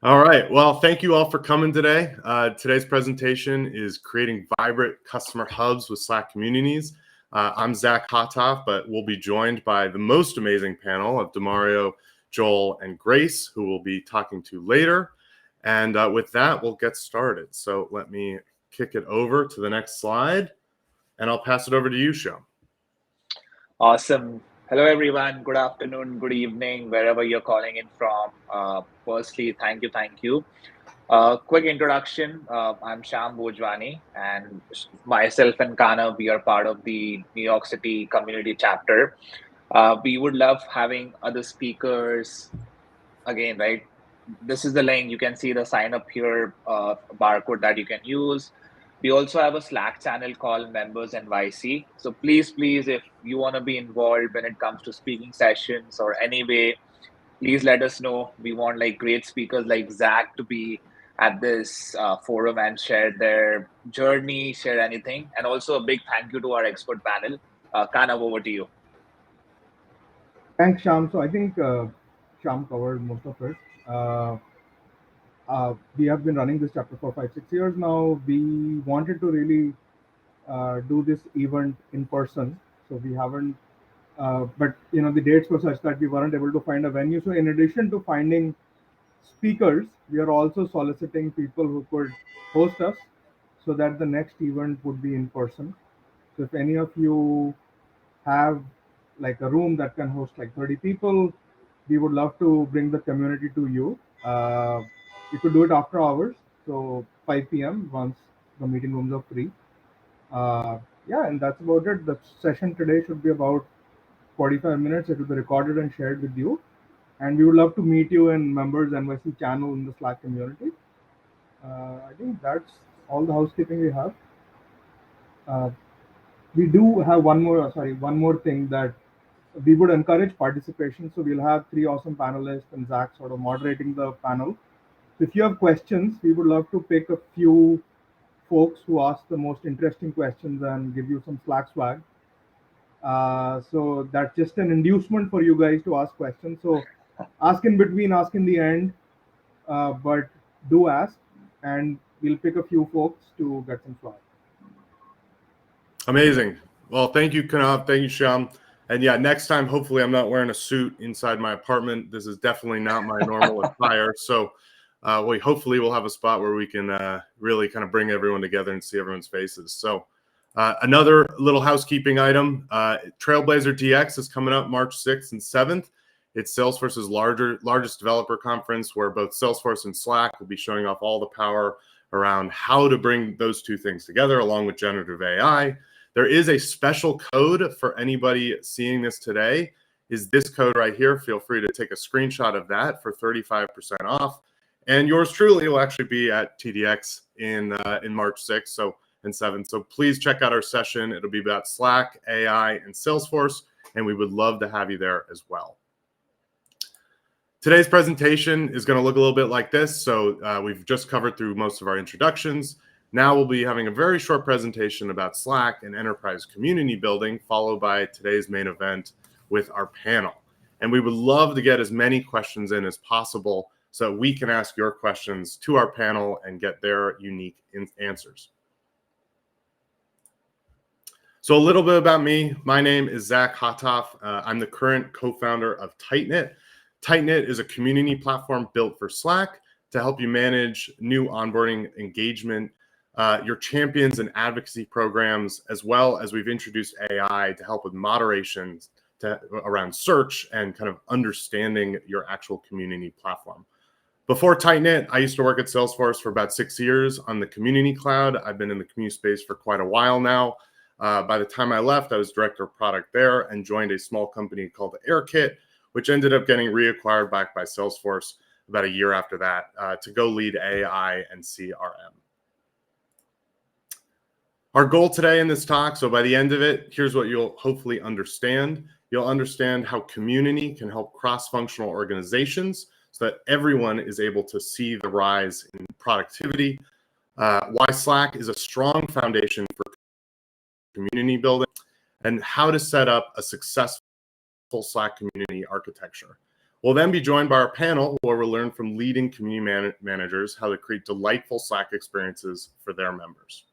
All right. Well, thank you all for coming today. Today's presentation is creating vibrant customer hubs with Slack communities. I'm Zach Hotoff, but we'll be joined by the most amazing panel of DeMario, Joel, and Grace, who we'll be talking to later. And with that, we'll get started. So let me kick it over to the next slide, and I'll pass it over to you, Cheung. Awesome. Hello, everyone. Good afternoon, good evening, wherever you're calling in from. Firstly, thank you. Quick introduction. I'm Shyam Bhojwani, and myself and Kana, we are part of the New York City community chapter. We would love having other speakers again, right? This is the link. You can see the sign up here, barcode that you can use. We also have a Slack channel called Members NYC. So please, if you want to be involved when it comes to speaking sessions or any way, please let us know. We want like great speakers like Zach to be at this forum and share their journey, share anything. And also a big thank you to our expert panel. Kanav, over to you. Thanks, Shyam. So I think Shyam covered most of it. We have been running this chapter for 5-6 years now. We wanted to really do this event in person, so we haven't. But the dates were such that we weren't able to find a venue. So in addition to finding speakers, we are also soliciting people who could host us, so that the next event would be in person. So if any of you have like a room that can host like 30 people, we would love to bring the community to you. You could do it after hours, so 5 p.m. once the meeting rooms are free. Yeah, and that's about it. The session today should be about 45 minutes. It will be recorded and shared with you. And we would love to meet you in Members NYC channel in the Slack community. I think that's all the housekeeping we have. We do have one more thing that we would encourage participation. So we'll have 3 awesome panelists and Zach sort of moderating the panel. So if you have questions, we would love to pick a few folks who ask the most interesting questions and give you some Slack swag. So that's just an inducement for you guys to ask questions. So ask in between, ask in the end, but do ask, and we'll pick a few folks to get some swag. Amazing. Well, thank you, Kanav. Thank you, Shyam. And yeah, next time, hopefully I'm not wearing a suit inside my apartment. This is definitely not my normal attire. So hopefully we'll have a spot where we can really kind of bring everyone together and see everyone's faces. So another little housekeeping item, Trailblazer DX is coming up March 6th and 7th. It's Salesforce's largest developer conference, where both Salesforce and Slack will be showing off all the power around how to bring those two things together, along with generative AI. There is a special code for anybody seeing this today. Is this code right here? Feel free to take a screenshot of that for 35% off. And yours truly will actually be at TDX in March 6th and 7th. So please check out our session. It'll be about Slack, AI, and Salesforce, and we would love to have you there as well. Today's presentation is going to look a little bit like this. So we've just covered through most of our introductions. Now we'll be having a very short presentation about Slack and enterprise community building, followed by today's main event with our panel. And we would love to get as many questions in as possible so that we can ask your questions to our panel and get their unique answers. So a little bit about me. My name is Zach Hotoff. I'm the current co-founder of Tightknit. Tightknit is a community platform built for Slack to help you manage new onboarding engagement, your champions and advocacy programs, as well as we've introduced AI to help with moderation around search and kind of understanding your actual community platform. Before Tightknit, I used to work at Salesforce for about 6 years on the community cloud. I've been in the community space for quite a while now. By the time I left, I was director of product there and joined a small company called AirKit, which ended up getting reacquired back by Salesforce about a year after that to go lead AI and CRM. Our goal today in this talk, so by the end of it, here's what you'll hopefully understand. You'll understand how community can help cross-functional organizations so that everyone is able to see the rise in productivity, why Slack is a strong foundation for community building, and how to set up a successful Slack community architecture. We'll then be joined by our panel where we'll learn from leading community managers how to create delightful Slack experiences for their members.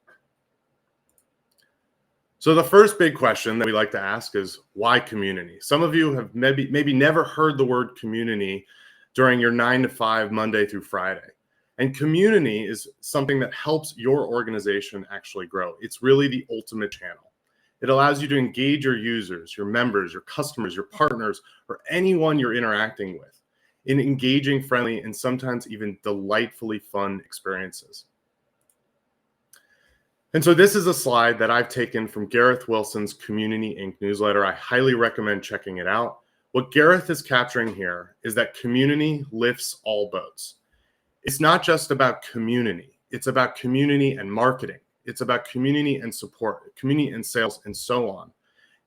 So the first big question that we like to ask is, why community? Some of you have maybe never heard the word community during your 9 to 5 Monday through Friday. And community is something that helps your organization actually grow. It's really the ultimate channel. It allows you to engage your users, your members, your customers, your partners, or anyone you're interacting with in engaging, friendly, and sometimes even delightfully fun experiences. And so this is a slide that I've taken from Gareth Wilson's Community Inc. newsletter. I highly recommend checking it out. What Gareth is capturing here is that community lifts all boats. It's not just about community. It's about community and marketing. It's about community and support, community and sales, and so on.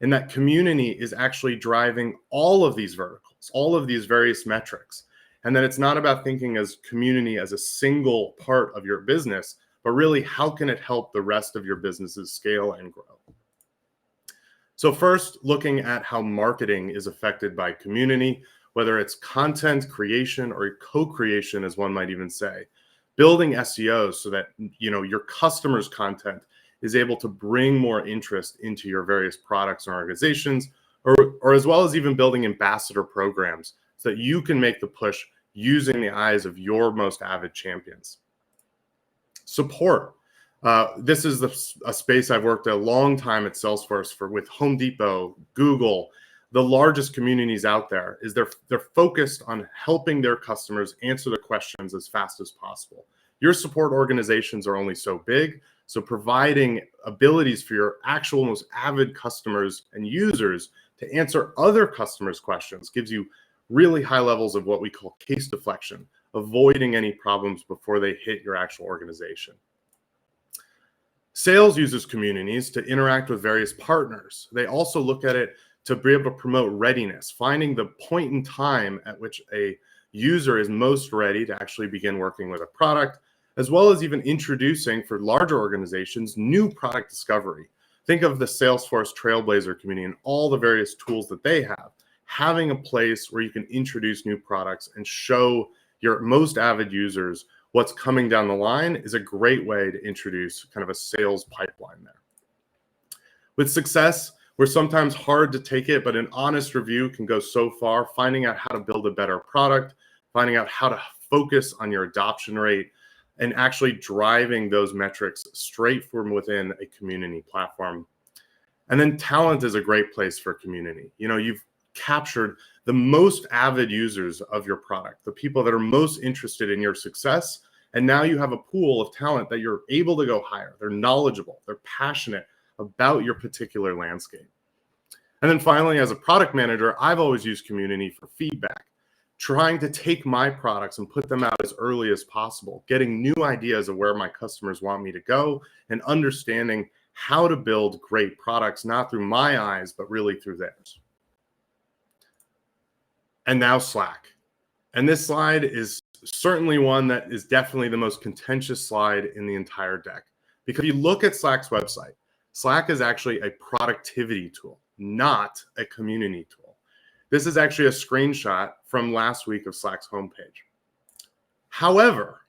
And that community is actually driving all of these verticals, all of these various metrics. And that it's not about thinking as community as a single part of your business, but really how can it help the rest of your businesses scale and grow? So first, looking at how marketing is affected by community, whether it's content creation or co-creation, as one might even say, building SEO so that your customers' content is able to bring more interest into your various products and organizations, or as well as even building ambassador programs so that you can make the push using the eyes of your most avid champions. Support. This is a space I've worked a long time at Salesforce with Home Depot, Google. The largest communities out there is they're focused on helping their customers answer the questions as fast as possible. Your support organizations are only so big, so providing abilities for your actual most avid customers and users to answer other customers' questions gives you really high levels of what we call case deflection, avoiding any problems before they hit your actual organization. Sales uses communities to interact with various partners. They also look at it to be able to promote readiness, finding the point in time at which a user is most ready to actually begin working with a product, as well as even introducing, for larger organizations, new product discovery. Think of the Salesforce Trailblazer community and all the various tools that they have. Having a place where you can introduce new products and show your most avid users what's coming down the line is a great way to introduce kind of a sales pipeline there. With success, we're sometimes hard to take it, but an honest review can go so far, finding out how to build a better product, finding out how to focus on your adoption rate, and actually driving those metrics straight from within a community platform. And then talent is a great place for community. You've captured the most avid users of your product, the people that are most interested in your success. And now you have a pool of talent that you're able to go hire. They're knowledgeable, they're passionate about your particular landscape. And then finally, as a product manager, I've always used community for feedback, trying to take my products and put them out as early as possible, getting new ideas of where my customers want me to go, and understanding how to build great products, not through my eyes, but really through theirs. And now Slack. And this slide is certainly one that is definitely the most contentious slide in the entire deck. Because if you look at Slack's website, Slack is actually a productivity tool, not a community tool. This is actually a screenshot from last week of Slack's homepage. However,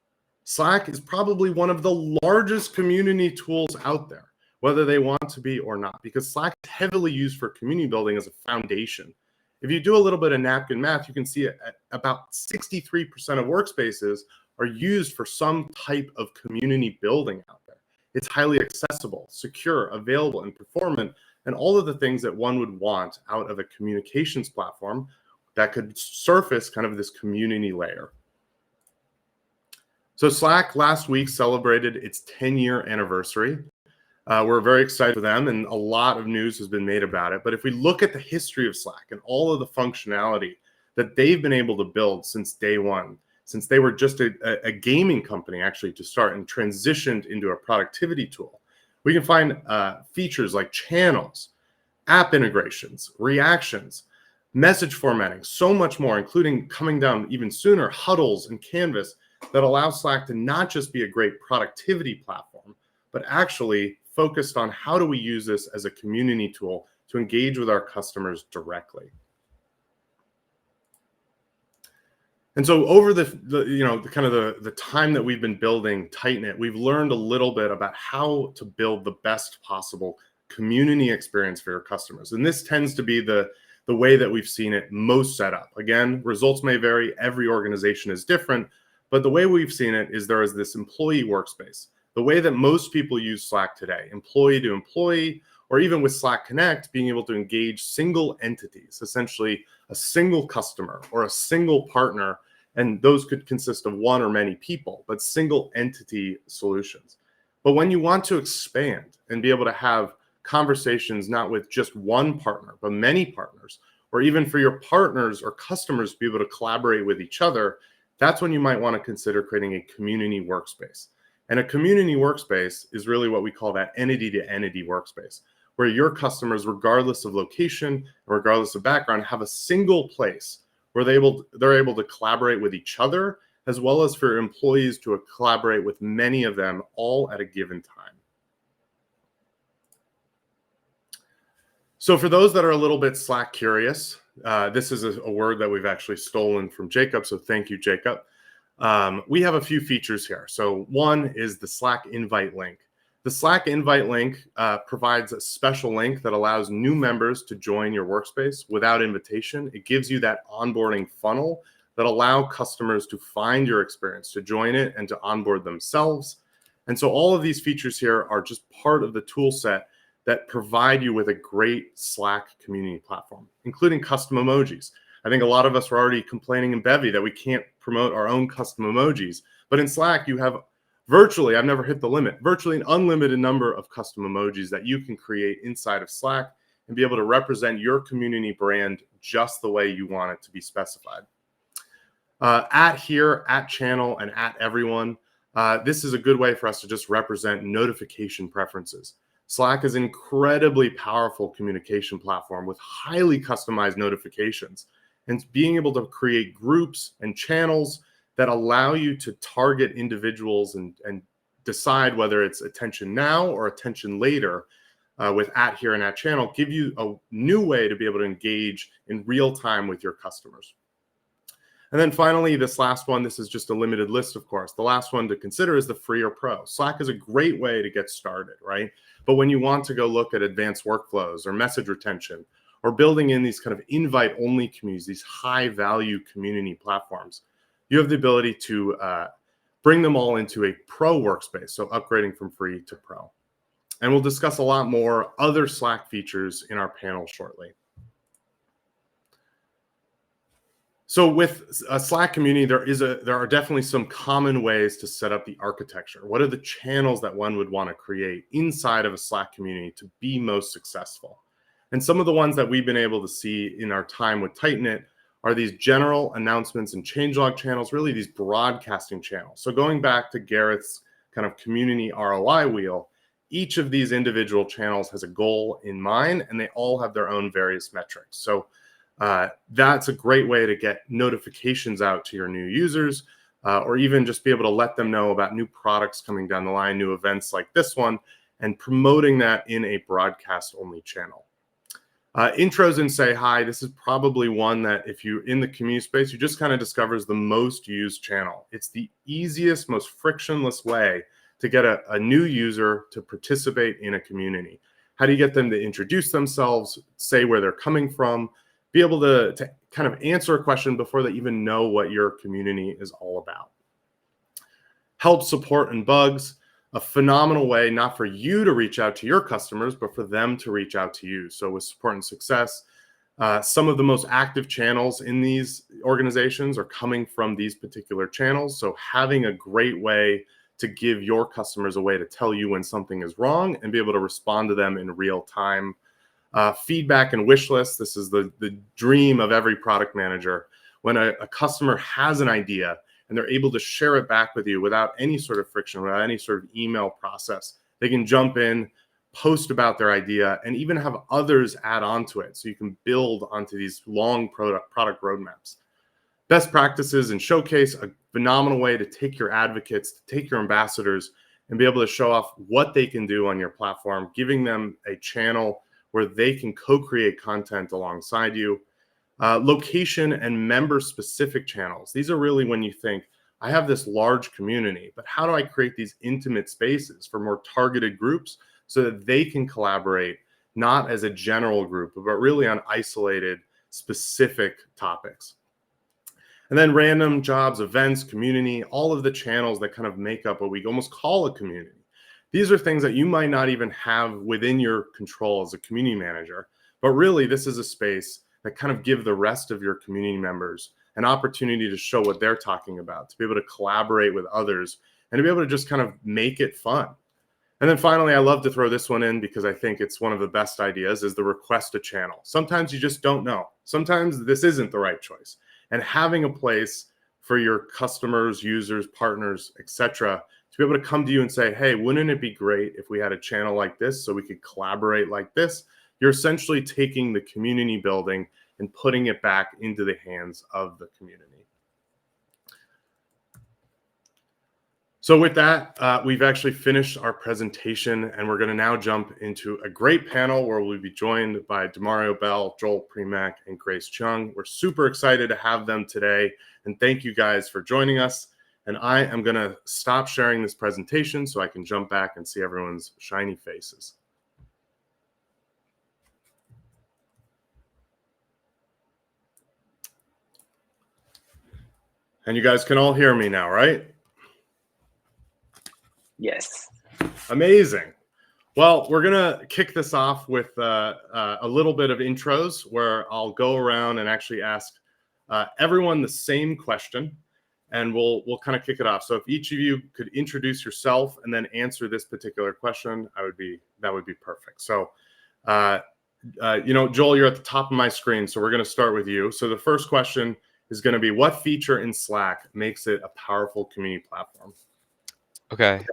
Slack is probably one of the largest community tools out there, whether they want to be or not, because Slack is heavily used for community building as a foundation. If you do a little bit of napkin math, you can see about 63% of workspaces are used for some type of community building out there. It's highly accessible, secure, available, and performant, and all of the things that one would want out of a communications platform that could surface kind of this community layer. So Slack last week celebrated its 10-year anniversary. We're very excited for them, and a lot of news has been made about it. But if we look at the history of Slack and all of the functionality that they've been able to build since day one, since they were just a gaming company actually to start and transitioned into a productivity tool, we can find features like channels, app integrations, reactions, message formatting, so much more, including coming down even sooner, huddles and Canvas, that allow Slack to not just be a great productivity platform, but actually focused on how do we use this as a community tool to engage with our customers directly. And so over the time that we've been building Tightknit, we've learned a little bit about how to build the best possible community experience for your customers. And this tends to be the way that we've seen it most set up. Again, results may vary. Every organization is different. But the way we've seen it is there is this employee workspace. The way that most people use Slack today, employee to employee, or even with Slack Connect, being able to engage single entities, essentially a single customer or a single partner. And those could consist of one or many people, but single entity solutions. But when you want to expand and be able to have conversations, not with just one partner, but many partners, or even for your partners or customers to be able to collaborate with each other, that's when you might want to consider creating a community workspace. And a community workspace is really what we call that entity to entity workspace, where your customers, regardless of location, regardless of background, have a single place where they're able to collaborate with each other, as well as for employees to collaborate with many of them all at a given time. So for those that are a little bit Slack curious, this is a word that we've actually stolen from Jacob, so thank you, Jacob. We have a few features here. So one is the Slack invite link. The Slack invite link provides a special link that allows new members to join your workspace without invitation. It gives you that onboarding funnel that allow customers to find your experience, to join it, and to onboard themselves. And so all of these features here are just part of the tool set that provide you with a great Slack community platform, including custom emojis. I think a lot of us were already complaining in Bevy that we can't promote our own custom emojis. But in Slack, you have virtually, I've never hit the limit, virtually an unlimited number of custom emojis that you can create inside of Slack and be able to represent your community brand just the way you want it to be specified. At here, at channel, and at everyone, this is a good way for us to just represent notification preferences. Slack is an incredibly powerful communication platform with highly customized notifications, and being able to create groups and channels that allow you to target individuals and decide whether it's attention now or attention later with at here and at channel, give you a new way to be able to engage in real time with your customers. And then finally, this last one, this is just a limited list, of course. The last one to consider is the free or pro. Slack is a great way to get started, right? But when you want to go look at advanced workflows or message retention or building in these kind of invite-only communities, these high-value community platforms, you have the ability to bring them all into a pro workspace, so upgrading from free to pro. And we'll discuss a lot more other Slack features in our panel shortly. So with a Slack community, there are definitely some common ways to set up the architecture. What are the channels that one would want to create inside of a Slack community to be most successful? And some of the ones that we've been able to see in our time with Tightknit are these general announcements and changelog channels, really these broadcasting channels. So going back to Gareth's kind of community ROI wheel, each of these individual channels has a goal in mind, and they all have their own various metrics. So that's a great way to get notifications out to your new users, or even just be able to let them know about new products coming down the line, new events like this one, and promoting that in a broadcast-only channel. Intros and say hi. This is probably one that if you're in the community space, you just kind of discovers the most used channel. It's the easiest, most frictionless way to get a new user to participate in a community. How do you get them to introduce themselves, say where they're coming from, be able to kind of answer a question before they even know what your community is all about? Help, support, and bugs. A phenomenal way, not for you to reach out to your customers, but for them to reach out to you. So with support and success, some of the most active channels in these organizations are coming from these particular channels. So having a great way to give your customers a way to tell you when something is wrong and be able to respond to them in real time. Feedback and wish lists. This is the dream of every product manager. When a customer has an idea and they're able to share it back with you without any sort of friction, without any sort of email process, they can jump in, post about their idea, and even have others add on to it. So you can build onto these long product roadmaps. Best practices and showcase, a phenomenal way to take your advocates, to take your ambassadors, and be able to show off what they can do on your platform, giving them a channel where they can co-create content alongside you. Location and member-specific channels. These are really when you think, I have this large community, but how do I create these intimate spaces for more targeted groups so that they can collaborate, not as a general group, but really on isolated, specific topics. And then random jobs, events, community, all of the channels that kind of make up what we almost call a community. These are things that you might not even have within your control as a community manager, but really this is a space that kind of give the rest of your community members an opportunity to show what they're talking about, to be able to collaborate with others, and to be able to just kind of make it fun. And then finally, I love to throw this one in because I think it's one of the best ideas, is the request a channel. Sometimes you just don't know. Sometimes this isn't the right choice. And having a place for your customers, users, partners, etc., to be able to come to you and say, hey, wouldn't it be great if we had a channel like this so we could collaborate like this? You're essentially taking the community building and putting it back into the hands of the community. So with that, we've actually finished our presentation, and we're going to now jump into a great panel where we'll be joined by DeMario Bell, Joel Primack, and Grace Cheung. We're super excited to have them today, and thank you guys for joining us. And I am going to stop sharing this presentation so I can jump back and see everyone's shiny faces. And you guys can all hear me now, right? Yes. Amazing. Well, we're going to kick this off with a little bit of intros where I'll go around and actually ask everyone the same question, and we'll kind of kick it off. So if each of you could introduce yourself and then answer this particular question, that would be perfect. So, Joel, you're at the top of my screen, so we're going to start with you. So the first question is going to be, what feature in Slack makes it a powerful community platform? Okay.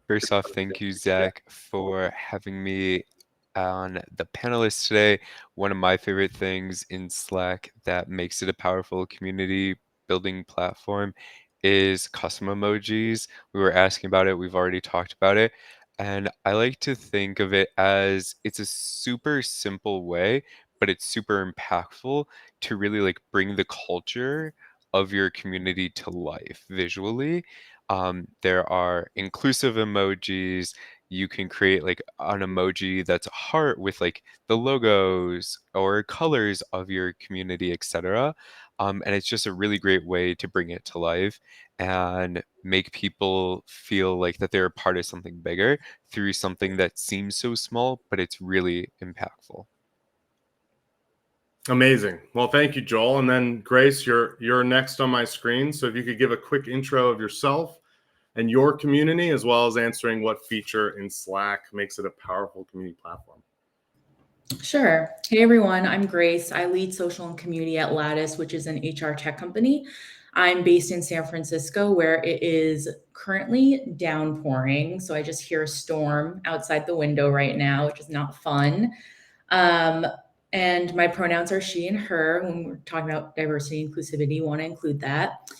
First off, thank you, Zach, for having me on the panelists today. One of my favorite things in Slack that makes it a powerful community building platform is custom emojis. We were asking about it. We've already talked about it. And I like to think of it as it's a super simple way, but it's super impactful to really like bring the culture of your community to life visually. There are inclusive emojis. You can create like an emoji that's a heart with like the logos or colors of your community, etc. And it's just a really great way to bring it to life and make people feel like that they're a part of something bigger through something that seems so small, but it's really impactful. Amazing. Well, thank you, Joel. And then Grace, you're next on my screen. So if you could give a quick intro of yourself and your community, as well as answering what feature in Slack makes it a powerful community platform. Sure. Hey, everyone. I'm Grace. I lead social and community at Lattice, which is an HR tech company. I'm based in San Francisco, where it is currently downpouring. So I just hear a storm outside the window right now, which is not fun. And my pronouns are she and her. When we're talking about diversity and inclusivity, want to include that.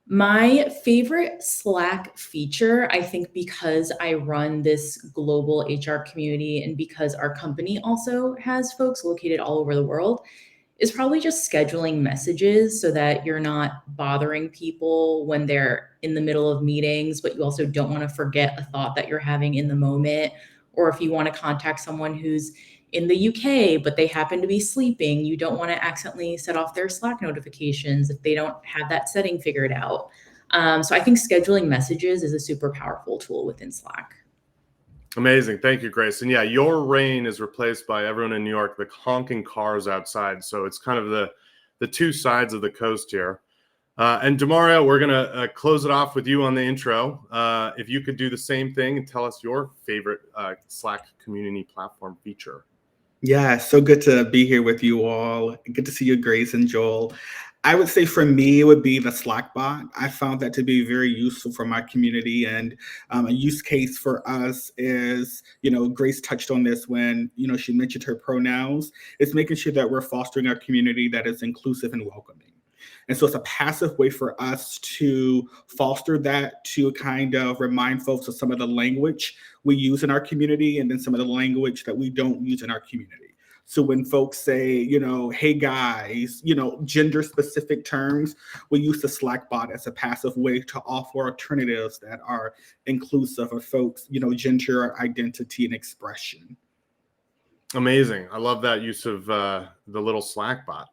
My favorite Slack feature, I think because I run this global HR community and because our company also has folks located all over the world, is probably just scheduling messages so that you're not bothering people when they're in the middle of meetings, but you also don't want to forget a thought that you're having in the moment. Or if you want to contact someone who's in the UK, but they happen to be sleeping, you don't want to accidentally set off their Slack notifications if they don't have that setting figured out. So I think scheduling messages is a super powerful tool within Slack. Amazing. Thank you, Grace. And yeah, your rain is replaced by everyone in New York, the honking cars outside. So it's kind of the two sides of the coast here. And DeMario, we're going to close it off with you on the intro. If you could do the same thing and tell us your favorite Slack community platform feature. Yeah, so good to be here with you all. Good to see you, Grace and Joel. I would say for me, it would be the Slack bot. I found that to be very useful for my community. And a use case for us is, Grace touched on this when, she mentioned her pronouns. It's making sure that we're fostering a community that is inclusive and welcoming. And so it's a passive way for us to foster that, to kind of remind folks of some of the language we use in our community and then some of the language that we don't use in our community. So when folks say, hey guys, gender specific terms, we use the Slack bot as a passive way to offer alternatives that are inclusive of folks, gender identity and expression. Amazing. I love that use of the little Slack bot.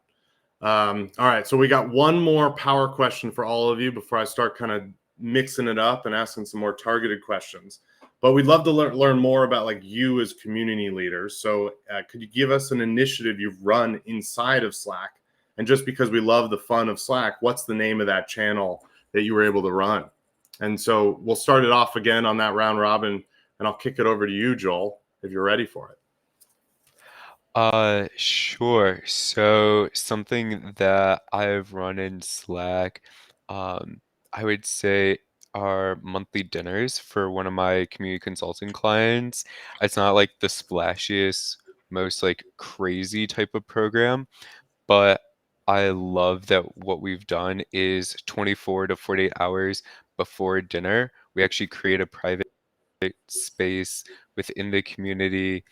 All right, so we got one more power question for all of you before I start kind of mixing it up and asking some more targeted questions. But we'd love to learn more about like you as community leaders. So could you give us an initiative you've run inside of Slack? And just because we love the fun of Slack, what's the name of that channel that you were able to run? And so we'll start it off again on that round robin, and I'll kick it over to you, Joel, if you're ready for it. Sure. So something that I've run in Slack, I would say are monthly dinners for one of my community consulting clients. It's not like the splashiest, most like crazy type of program, but I love that what we've done is 24 to 48 hours before dinner, we actually create a private space within the community,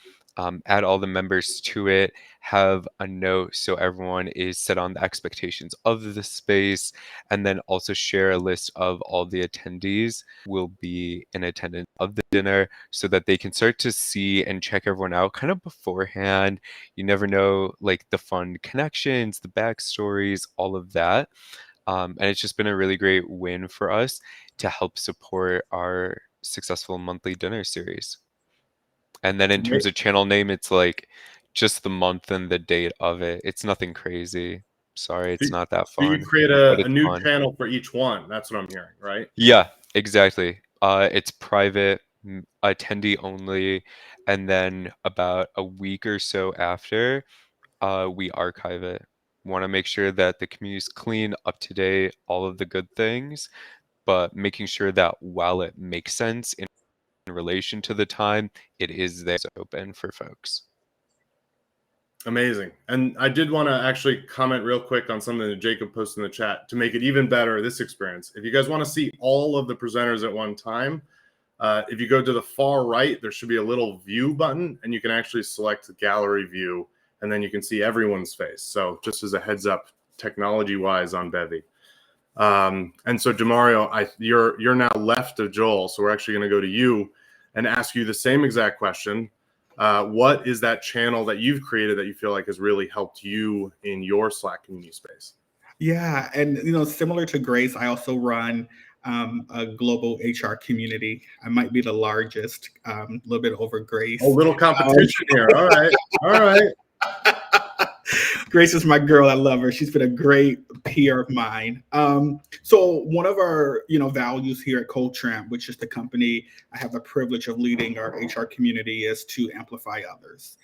add all the members to it, have a note so everyone is set on the expectations of the space, and then also share a list of all the attendees will be in attendance of the dinner so that they can start to see and check everyone out kind of beforehand. You never know, like the fun connections, the backstories, all of that. And it's just been a really great win for us to help support our successful monthly dinner series. And then in terms of channel name, it's like just the month and the date of it. It's nothing crazy. Sorry, it's not that So you fun. create but a it's new fun. channel for each one. That's what I'm hearing, right? Yeah, exactly. It's private, attendee only, and then about a week or so after, we archive it. Want to make sure that the community is clean, up to date, all of the good things, but making sure that while it makes sense in relation to the time, it is there open for folks. Amazing. And I did want to actually comment real quick on something that Jacob posted in the chat to make it even better, this experience. If you guys want to see all of the presenters at one time, if you go to the far right, there should be a little view button, and you can actually select the gallery view, and then you can see everyone's face. So just as a heads up, technology-wise on Bevy. And so DeMario, you're now left of Joel, so we're actually going to go to you and ask you the same exact question. What is that channel that you've created that you feel like has really helped you in your Slack community space? Yeah, and similar to Grace, I also run a global HR community. I might be the largest, a little bit over Grace. A little competition here. All right. All right. Grace is my girl. I love her. She's been a great peer of mine. So one of our, values here at Coltramp, which is the company I have the privilege of leading our HR community, is to amplify others.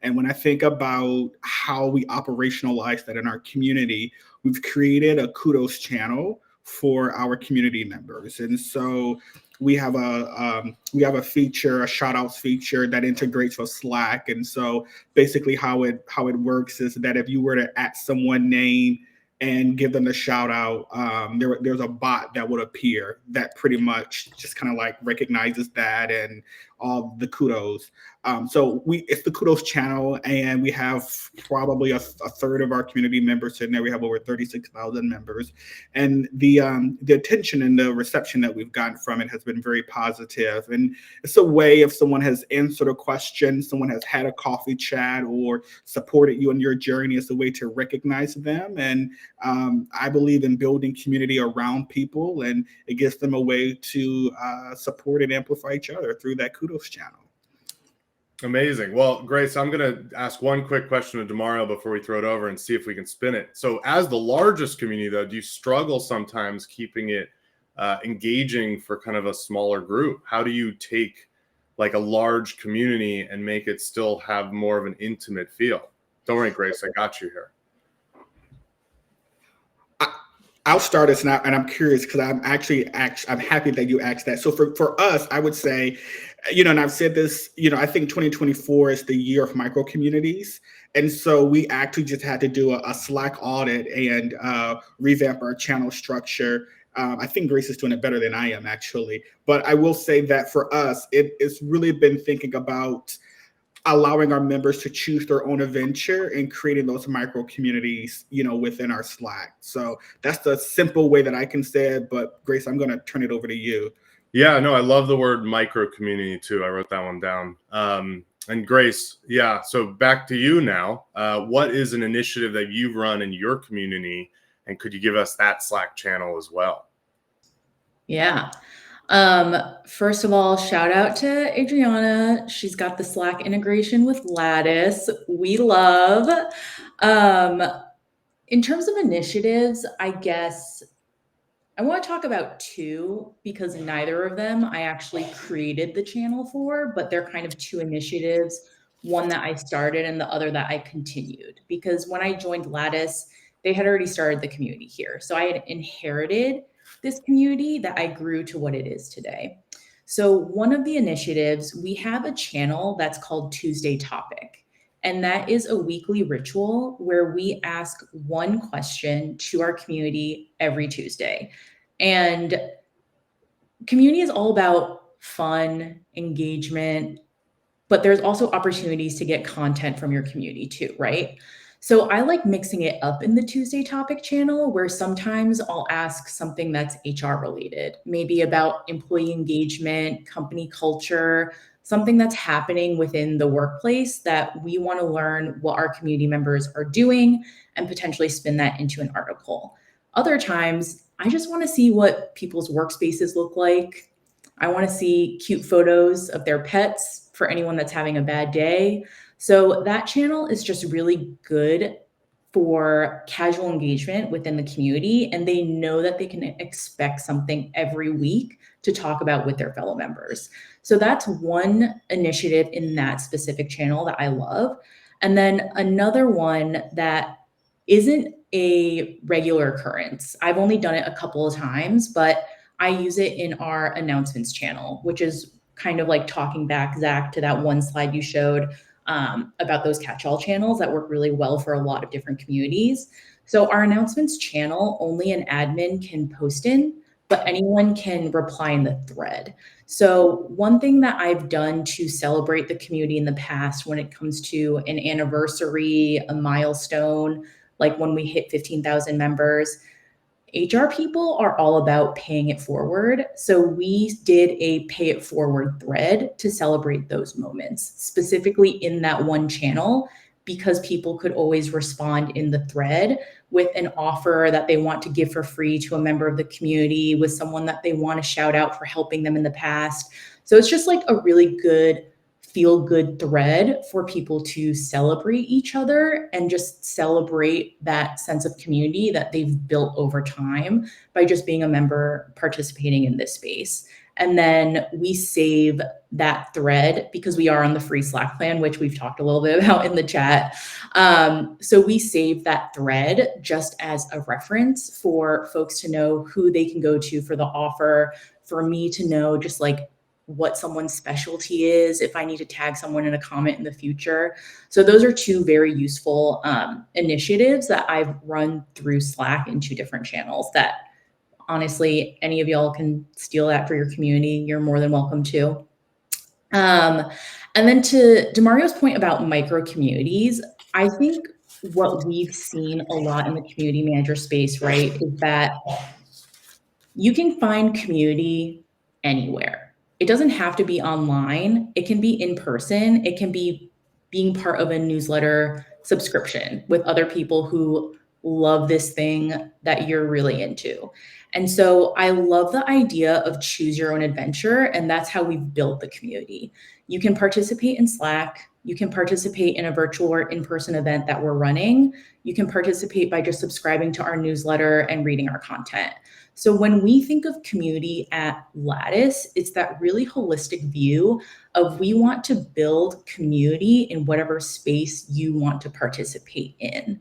And when I think about how we operationalize that in our community, we've created a kudos channel for our community members. And so we have a feature, a shout outs feature that integrates with Slack. And so basically how it works is that if you were to at someone name and give them a shout out, there's a bot that would appear that pretty much just kind of like recognizes that and all the kudos. So it's the kudos channel, and we have probably a third of our community members in there. We have over 36,000 members, and the attention and the reception that we've gotten from it has been very positive. And it's a way, if someone has answered a question, someone has had a coffee chat or supported you in your journey, it's a way to recognize them. And I believe in building community around people, and it gives them a way to support and amplify each other through that kudos channel. Amazing. Well, Grace, I'm going to ask one quick question to DeMario before we throw it over and see if we can spin it. So as the largest community, though, do you struggle sometimes keeping it engaging for kind of a smaller group? How do you take like a large community and make it still have more of an intimate feel? Don't worry, Grace, I got you here. I'll start us now, and I'm curious because I'm happy that you asked that. So for us, I would say, and I've said this, I think 2024 is the year of micro communities. And so we actually just had to do a Slack audit and revamp our channel structure. I think Grace is doing it better than I am, actually. But I will say that for us, it's really been thinking about allowing our members to choose their own adventure and creating those micro communities, within our Slack. So that's the simple way that I can say it. But Grace, I'm going to turn it over to you. Yeah, no, I love the word micro community too. I wrote that one down. And Grace, yeah, so back to you now. What is an initiative that you've run in your community, and could you give us that Slack channel as well? Yeah. First of all, shout out to Adriana. She's got the Slack integration with Lattice. We love. In terms of initiatives, I guess I want to talk about two because neither of them I actually created the channel for, but they're kind of two initiatives, one that I started and the other that I continued. Because when I joined Lattice, they had already started the community here. So I had inherited this community that I grew to what it is today. So one of the initiatives, we have a channel that's called Tuesday Topic. And that is a weekly ritual where we ask one question to our community every Tuesday. And community is all about fun, engagement, but there's also opportunities to get content from your community too, right? So I like mixing it up in the Tuesday Topic channel where sometimes I'll ask something that's HR related, maybe about employee engagement, company culture, something that's happening within the workplace that we want to learn what our community members are doing and potentially spin that into an article. Other times, I just want to see what people's workspaces look like. I want to see cute photos of their pets for anyone that's having a bad day. So that channel is just really good for casual engagement within the community, and they know that they can expect something every week to talk about with their fellow members. So that's one initiative in that specific channel that I love. And then another one that isn't a regular occurrence. I've only done it a couple of times, but I use it in our announcements channel, which is kind of like talking back, Zach, to that one slide you showed about those catch-all channels that work really well for a lot of different communities. So our announcements channel, only an admin can post in, but anyone can reply in the thread. So one thing that I've done to celebrate the community in the past when it comes to an anniversary, a milestone, like when we hit 15,000 members, HR people are all about paying it forward. So we did a pay it forward thread to celebrate those moments, specifically in that one channel, because people could always respond in the thread with an offer that they want to give for free to a member of the community, with someone that they want to shout out for helping them in the past. So it's just like a really good feel good thread for people to celebrate each other and just celebrate that sense of community that they've built over time by just being a member participating in this space. And then we save that thread because we are on the free Slack plan, which we've talked a little bit about in the chat. So we save that thread just as a reference for folks to know who they can go to for the offer, for me to know just like what someone's specialty is, if I need to tag someone in a comment in the future. So those are two very useful initiatives that I've run through Slack in two different channels that honestly, any of y'all can steal that for your community. You're more than welcome to. And then to DeMario's point about micro communities, I think what we've seen a lot in the community manager space, right, is that you can find community anywhere. It doesn't have to be online. It can be in person. It can be being part of a newsletter subscription with other people who love this thing that you're really into. And so I love the idea of choose your own adventure. And that's how we've built the community. You can participate in Slack. You can participate in a virtual or in-person event that we're running. You can participate by just subscribing to our newsletter and reading our content. So when we think of community at Lattice, it's that really holistic view of we want to build community in whatever space you want to participate in.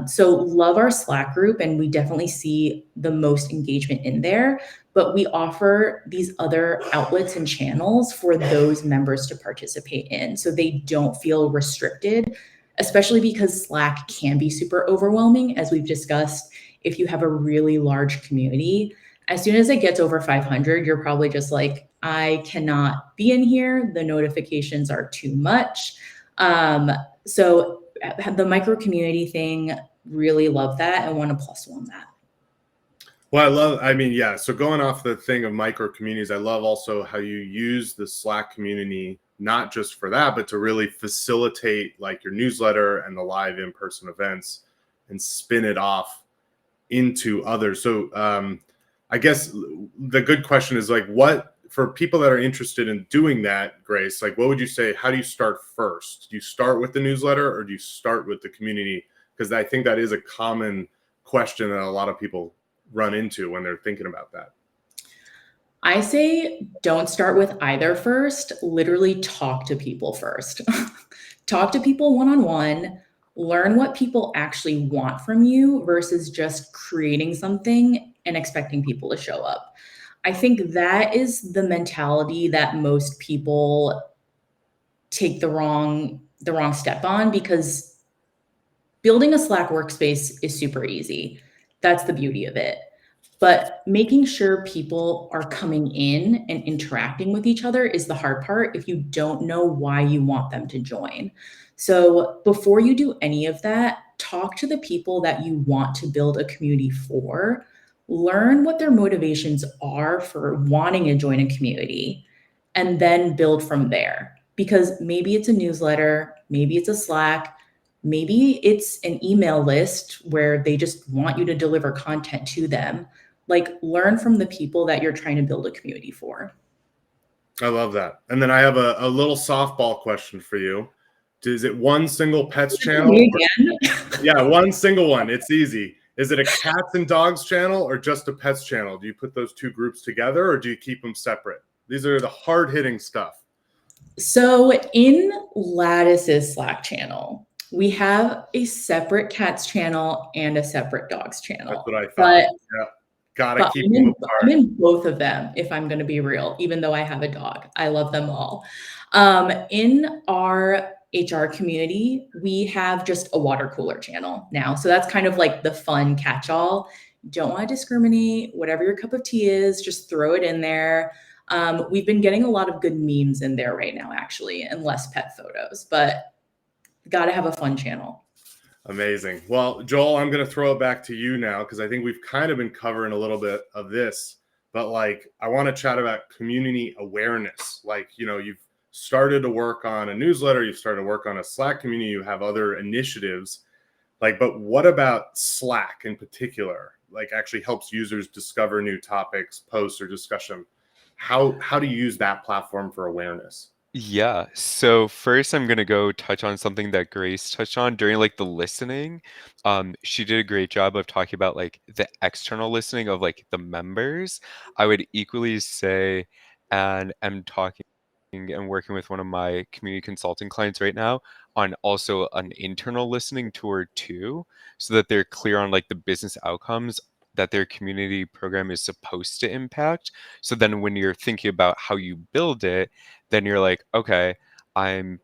So love our Slack group, and we definitely see the most engagement in there, but we offer these other outlets and channels for those members to participate in so they don't feel restricted, especially because Slack can be super overwhelming, as we've discussed. If you have a really large community, As soon as it gets over 500, you're probably just like, I cannot be in here. The notifications are too much. So the micro community thing, really love that and want to +1 that. Well, I mean, yeah. So going off the thing of micro communities, I love also how you use the Slack community, not just for that, but to really facilitate like your newsletter and the live in-person events and spin it off into others. So I guess the good question is like, what, for people that are interested in doing that, Grace, like what would you say, how do you start first? Do you start with the newsletter or do you start with the community? Because I think that is a common question that a lot of people run into when they're thinking about that. I say don't start with either first. Literally talk to people first. Talk to people one-on-one, learn what people actually want from you versus just creating something and expecting people to show up. I think that is the mentality that most people take the wrong step on, because building a Slack workspace is super easy. That's the beauty of it. But making sure people are coming in and interacting with each other is the hard part if you don't know why you want them to join. So before you do any of that, talk to the people that you want to build a community for. Learn what their motivations are for wanting to join a community, and then build from there. Because maybe it's a newsletter, maybe it's a Slack, maybe it's an email list where they just want you to deliver content to them. Like, learn from the people that you're trying to build a community for. I love that. And then I have a little softball question for you. Is it one single pets channel? Again? Yeah, one single one. It's easy. Is it a cats and dogs channel or just a pets channel? Do you put those two groups together or do you keep them separate? These are the hard-hitting stuff. So in Lattice's Slack channel, we have a separate cats channel and a separate dogs channel. That's what I thought. But, yeah. Gotta keep them apart. I'm in both of them, if I'm going to be real, even though I have a dog. I love them all. In our HR community, we have just a water cooler channel now. So that's kind of like the fun catch-all. Don't want to discriminate. Whatever your cup of tea is, just throw it in there. We've been getting a lot of good memes in there right now, actually, and less pet photos, but got to have a fun channel. Amazing. Well, Joel, I'm going to throw it back to you now because I think we've kind of been covering a little bit of this, but like I want to chat about community awareness. Like, you know, you've started to work on a newsletter, you've started to work on a Slack community, you have other initiatives. Like, but what about Slack in particular? Like actually helps users discover new topics, posts, or discussion. How do you use that platform for awareness? Yeah. So first I'm gonna go touch on something that Grace touched on during like the listening. She did a great job of talking about like the external listening of like the members. I would equally say, and I'm talking and working with one of my community consulting clients right now on also an internal listening tour too, so that they're clear on like the business outcomes that their community program is supposed to impact. So then when you're thinking about how you build it, then you're like, okay, I'm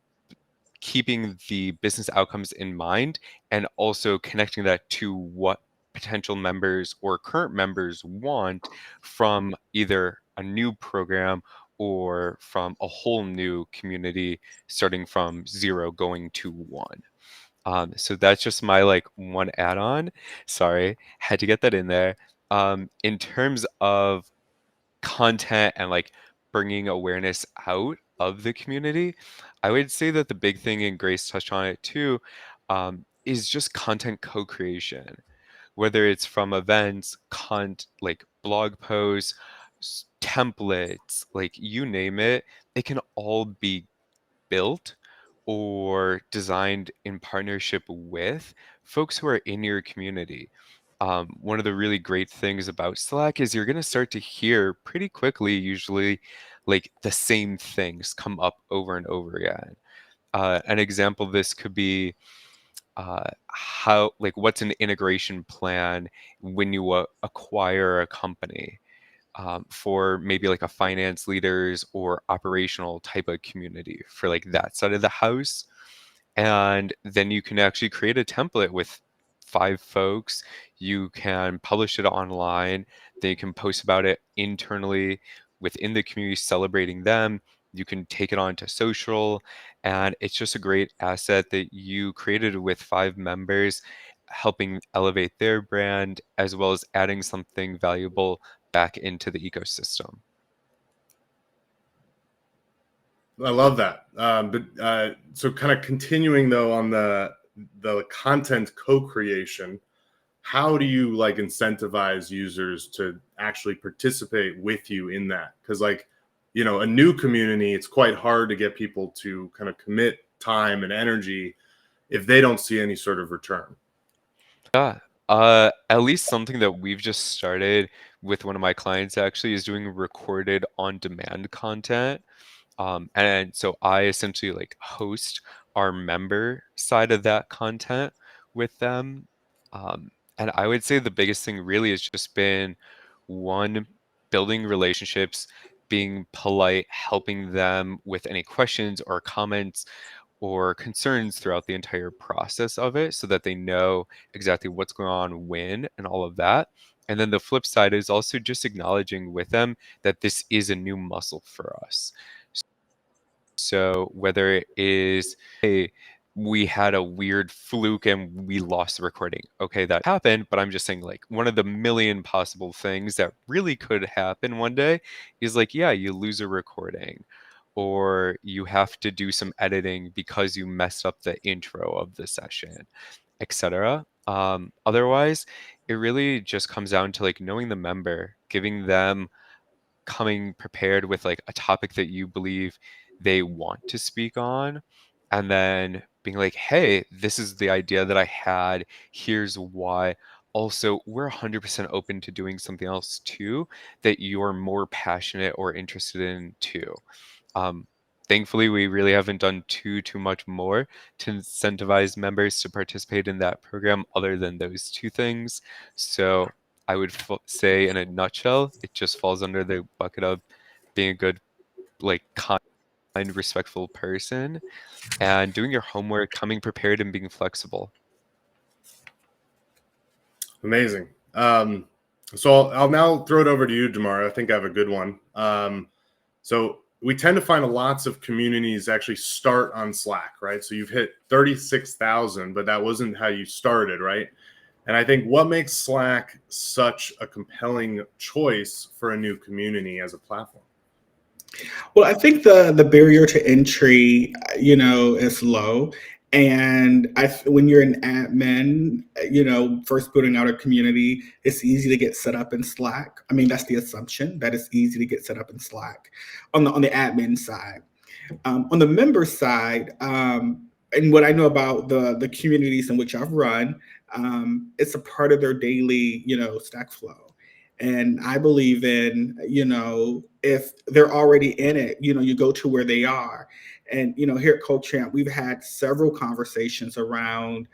keeping the business outcomes in mind and also connecting that to what potential members or current members want from either a new program or from a whole new community starting from 0 going to 1. So that's just my like one add-on. Sorry, had to get that in there. In terms of content and like bringing awareness out of the community, I would say that the big thing, and Grace touched on it too, is just content co-creation. Whether it's from events, like blog posts, templates, like you name it, it can all be built or designed in partnership with folks who are in your community. One of the really great things about Slack is you're going to start to hear pretty quickly, usually, like the same things come up over and over again. An example of this could be how, like, what's an integration plan when you acquire a company? For maybe like a finance leaders or operational type of community for like that side of the house. And then you can actually create a template with 5 folks. You can publish it online. They can post about it internally within the community, celebrating them. You can take it on to social, and it's just a great asset that you created with 5 members, helping elevate their brand as well as adding something valuable back into the ecosystem. I love that. So kind of continuing though on the content co-creation, how do you like incentivize users to actually participate with you in that? Because like, you know, a new community, it's quite hard to get people to kind of commit time and energy if they don't see any sort of return. Yeah, at least something that we've just started with one of my clients actually is doing recorded on-demand content. And so I essentially like host our member side of that content with them. And I would say the biggest thing really has just been one, building relationships, being polite, helping them with any questions or comments or concerns throughout the entire process of it so that they know exactly what's going on when and all of that. And then the flip side is also just acknowledging with them that this is a new muscle for us. So whether it is, hey, we had a weird fluke and we lost the recording. Okay, that happened, but I'm just saying like one of the million possible things that really could happen one day is like, yeah, you lose a recording or you have to do some editing because you messed up the intro of the session, etc. Otherwise, it really just comes down to like knowing the member, giving them coming prepared with like a topic that you believe they want to speak on, and then being like, hey, this is the idea that I had, here's why. Also, we're 100% open to doing something else too that you're more passionate or interested in too. um, Thankfully, we really haven't done too much more to incentivize members to participate in that program other than those 2 things. So I would say in a nutshell, it just falls under the bucket of being a good, like kind, respectful person and doing your homework, coming prepared and being flexible. Amazing. So I'll now throw it over to you, DeMario. I think I have a good one. So we tend to find lots of communities actually start on Slack, right? So you've hit 36,000, but that wasn't how you started, right? And I think what makes Slack such a compelling choice for a new community as a platform? Well, I think the barrier to entry, is low. And when you're an admin, first building out a community, it's easy to get set up in Slack. I mean, that's the assumption that it's easy to get set up in Slack on the admin side. On the member side, and what I know about the communities in which I've run, it's a part of their daily, Stack flow. And I believe in, if they're already in it, you go to where they are. And, here at CodeChamp, we've had several conversations around,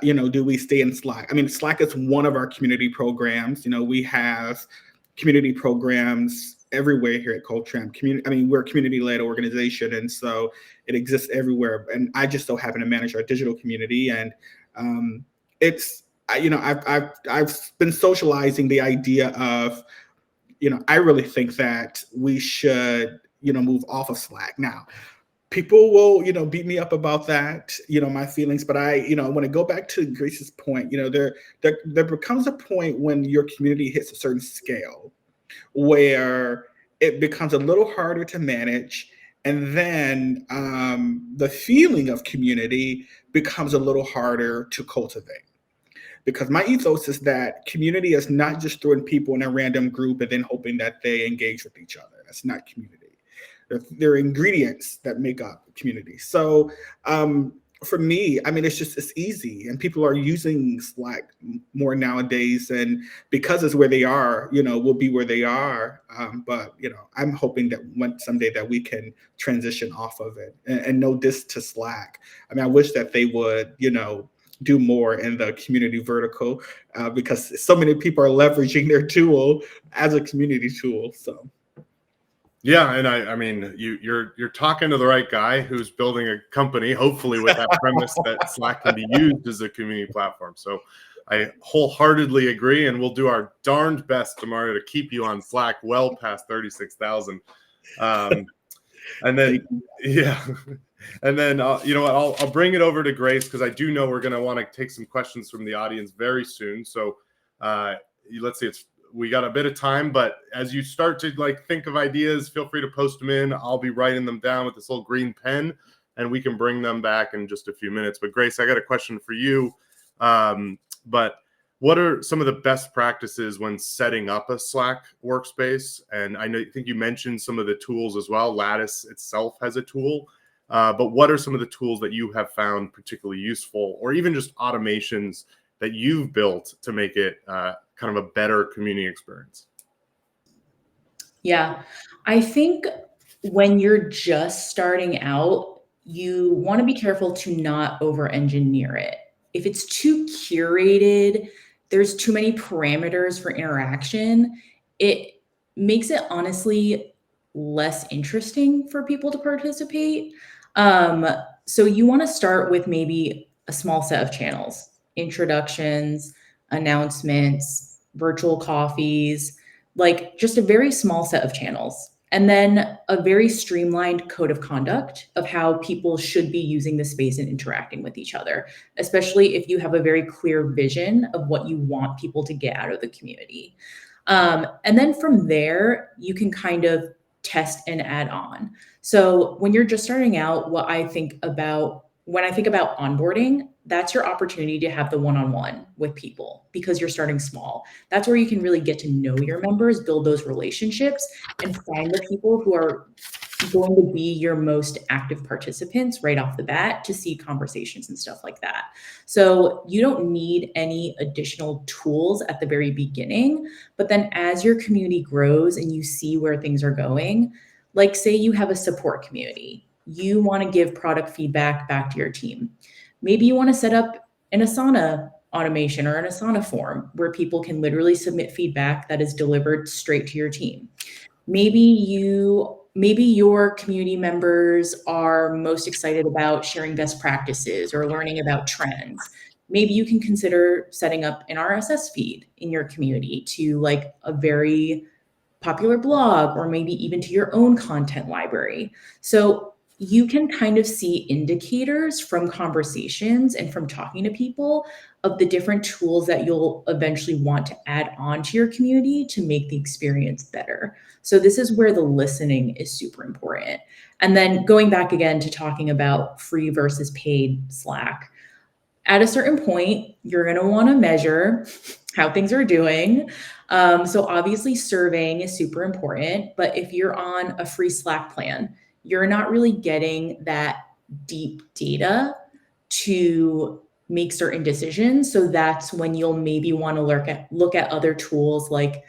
do we stay in Slack? I mean, Slack is one of our community programs. We have community programs everywhere here at CodeChamp. We're a community-led organization, and so it exists everywhere. And I just so happen to manage our digital community, and I've been socializing the idea of, I really think that we should, move off of Slack. Now, people will, beat me up about that, my feelings, but I want to go back to Grace's point. There becomes a point when your community hits a certain scale where it becomes a little harder to manage. And then the feeling of community becomes a little harder to cultivate. Because my ethos is that community is not just throwing people in a random group and then hoping that they engage with each other. That's not community. There are ingredients that make up community. So for me, it's easy, and people are using Slack more nowadays, and because it's where they are, we'll be where they are. But I'm hoping that someday that we can transition off of it, and no diss to Slack. I wish that they would, do more in the community vertical, because so many people are leveraging their tool as a community tool. So. Yeah, and I mean, you're talking to the right guy who's building a company, hopefully with that premise that Slack can be used as a community platform. So I wholeheartedly agree, and we'll do our darned best, DeMario, to keep you on Slack well past 36,000. And then, yeah, and then you know what? I'll bring it over to Grace because I do know we're going to want to take some questions from the audience very soon. So let's see, we got a bit of time, but as you start to like think of ideas, feel free to post them in. I'll be writing them down with this little green pen, and we can bring them back in just a few minutes. But Grace, I got a question for you. But what are some of the best practices when setting up a Slack workspace? And I think you mentioned some of the tools as well. Lattice itself has a tool. But what are some of the tools that you have found particularly useful, or even just automations that you've built to make it kind of a better community experience? Yeah, I think when you're just starting out, you want to be careful to not over-engineer it. If it's too curated, there's too many parameters for interaction, it makes it honestly less interesting for people to participate. So you want to start with maybe a small set of channels, introductions, announcements, virtual coffees, like just a very small set of channels. And then a very streamlined code of conduct of how people should be using the space and interacting with each other, especially if you have a very clear vision of what you want people to get out of the community. And then from there, you can kind of test and add on. So when you're just starting out, what I think about when I think about onboarding, that's your opportunity to have the one-on-one with people because you're starting small. That's where you can really get to know your members, build those relationships, and find the people who are going to be your most active participants right off the bat to see conversations and stuff like that. So you don't need any additional tools at the very beginning, but then as your community grows and you see where things are going, like say you have a support community, you want to give product feedback back to your team. Maybe you want to set up an Asana automation or an Asana form where people can literally submit feedback that is delivered straight to your team. Maybe your community members are most excited about sharing best practices or learning about trends. Maybe you can consider setting up an RSS feed in your community to like a very popular blog or maybe even to your own content library. So you can kind of see indicators from conversations and from talking to people of the different tools that you'll eventually want to add on to your community to make the experience better. So this is where the listening is super important. And then going back again to talking about free versus paid Slack, at a certain point, you're going to want to measure how things are doing. So obviously surveying is super important, but if you're on a free Slack plan, you're not really getting that deep data to make certain decisions. So that's when you'll maybe want to look at other tools like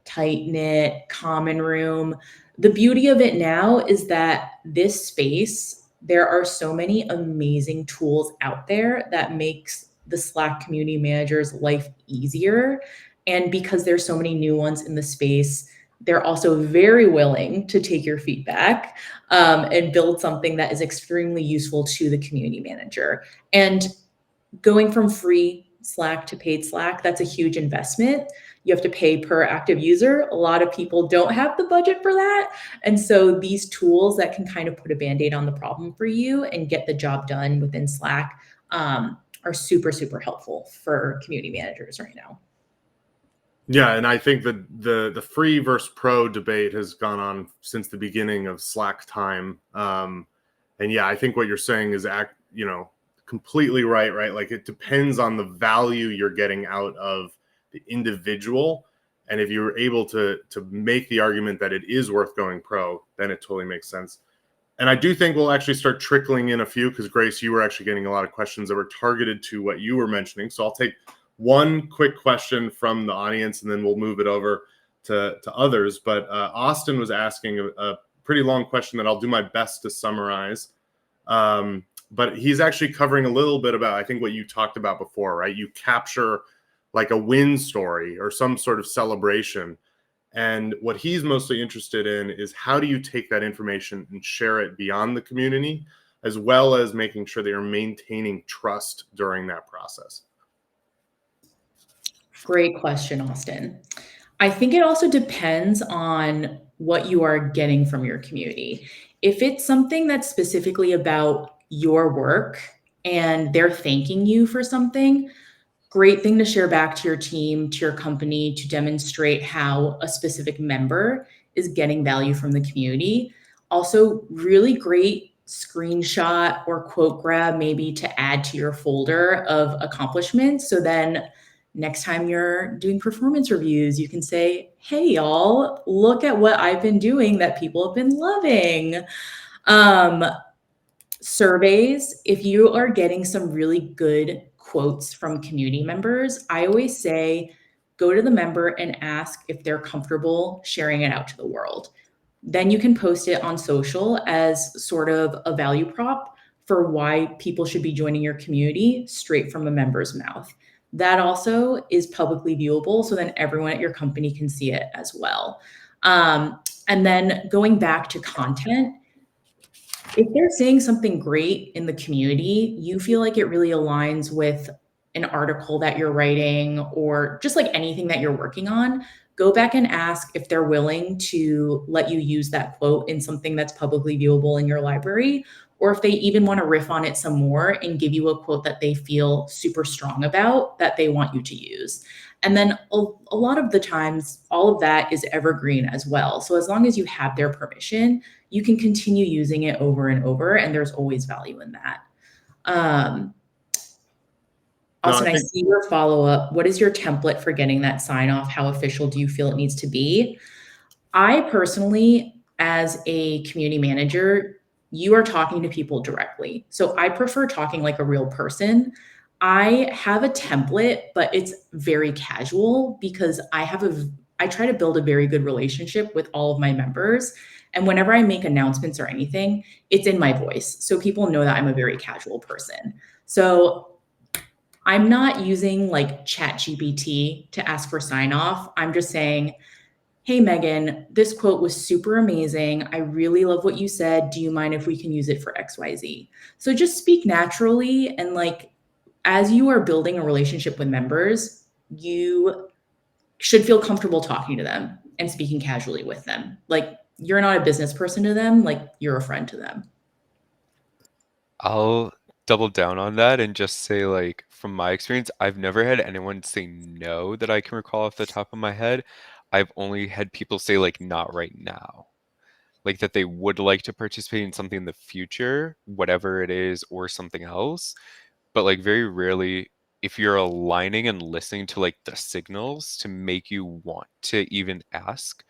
Tightknit, Common Room. The beauty of it now is that this space, there are so many amazing tools out there that makes the Slack community manager's life easier. And because there's so many new ones in the space, they're also very willing to take your feedback and build something that is extremely useful to the community manager. And going from free Slack to paid Slack, that's a huge investment. You have to pay per active user. A lot of people don't have the budget for that. And so these tools that can kind of put a Band-Aid on the problem for you and get the job done within Slack are super, super helpful for community managers right now. Yeah, and I think that the free versus pro debate has gone on since the beginning of Slack time. And yeah, I think what you're saying is completely right? Like it depends on the value you're getting out of the individual. And if you're able to make the argument that it is worth going pro, then it totally makes sense. And I do think we'll actually start trickling in a few because Grace, you were actually getting a lot of questions that were targeted to what you were mentioning. So I'll take one quick question from the audience and then we'll move it over to others. But Austin was asking a pretty long question that I'll do my best to summarize. But he's actually covering a little bit about, I think, what you talked about before, right? You capture like a win story or some sort of celebration. And what he's mostly interested in is how do you take that information and share it beyond the community, as well as making sure that you're maintaining trust during that process. Great question, Austin. I think it also depends on what you are getting from your community. If it's something that's specifically about your work and they're thanking you for something, great thing to share back to your team, to your company, to demonstrate how a specific member is getting value from the community. Also, really great screenshot or quote grab maybe to add to your folder of accomplishments. So then next time you're doing performance reviews, you can say, hey, y'all, look at what I've been doing that people have been loving. Surveys, if you are getting some really good quotes from community members, I always say go to the member and ask if they're comfortable sharing it out to the world. Then you can post it on social as sort of a value prop for why people should be joining your community straight from a member's mouth. That also is publicly viewable, so then everyone at your company can see it as well. And then going back to content, if they're saying something great in the community, you feel like it really aligns with an article that you're writing or just like anything that you're working on, go back and ask if they're willing to let you use that quote in something that's publicly viewable in your library, or if they even want to riff on it some more and give you a quote that they feel super strong about that they want you to use. And then a lot of the times, all of that is evergreen as well. So as long as you have their permission, you can continue using it over and over, and there's always value in that. Austin, I see your follow-up. What is your template for getting that sign-off? How official do you feel it needs to be? I personally, as a community manager, you are talking to people directly. So I prefer talking like a real person. I have a template, but it's very casual because I try to build a very good relationship with all of my members. And whenever I make announcements or anything, it's in my voice. So people know that I'm a very casual person. So I'm not using like ChatGPT to ask for sign off. I'm just saying, hey, Megan, this quote was super amazing. I really love what you said. Do you mind if we can use it for XYZ? So just speak naturally. And like, as you are building a relationship with members, you should feel comfortable talking to them and speaking casually with them. Like, you're not a business person to them, like you're a friend to them. I'll double down on that and just say, like, from my experience, I've never had anyone say no that I can recall off the top of my head. I've only had people say, like, not right now. Like, that they would like to participate in something in the future, whatever it is, or something else. But, like, very rarely, if you're aligning and listening to, like, the signals to make you want to even ask,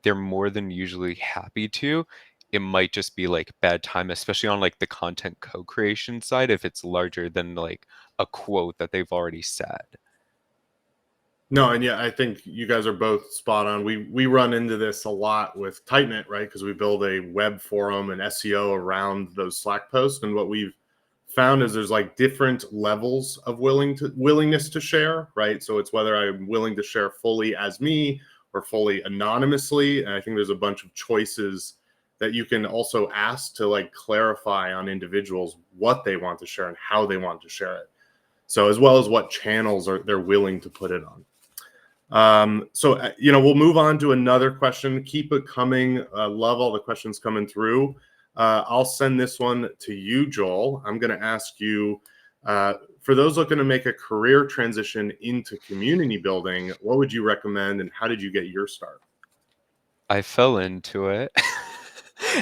they're more than usually happy to. It might just be like bad time, especially on like the content co-creation side, if it's larger than like a quote that they've already said. No, and yeah, I think you guys are both spot on. We run into this a lot with Tightknit, right? Because we build a web forum and SEO around those Slack posts, and what we've found is there's like different levels of willingness to share, right? So it's whether I'm willing to share fully as me or fully anonymously, and I think there's a bunch of choices that you can also ask to like clarify on individuals what they want to share and how they want to share it. So as well as what channels they're willing to put it on. We'll move on to another question. Keep it coming. Love all the questions coming through. I'll send this one to you, Joel. I'm going to ask you, for those looking to make a career transition into community building, what would you recommend and how did you get your start? I fell into it,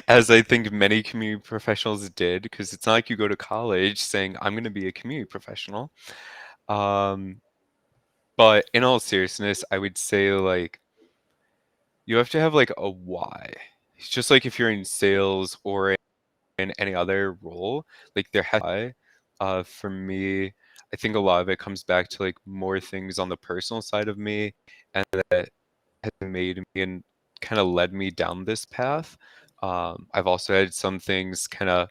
as I think many community professionals did, because it's not like you go to college saying, I'm going to be a community professional. But in all seriousness, I would say like you have to have like a why. It's just like if you're in sales or in any other role, like there has to be a why. For me, I think a lot of it comes back to like more things on the personal side of me, and that has made me and kind of led me down this path. I've also had some things kind of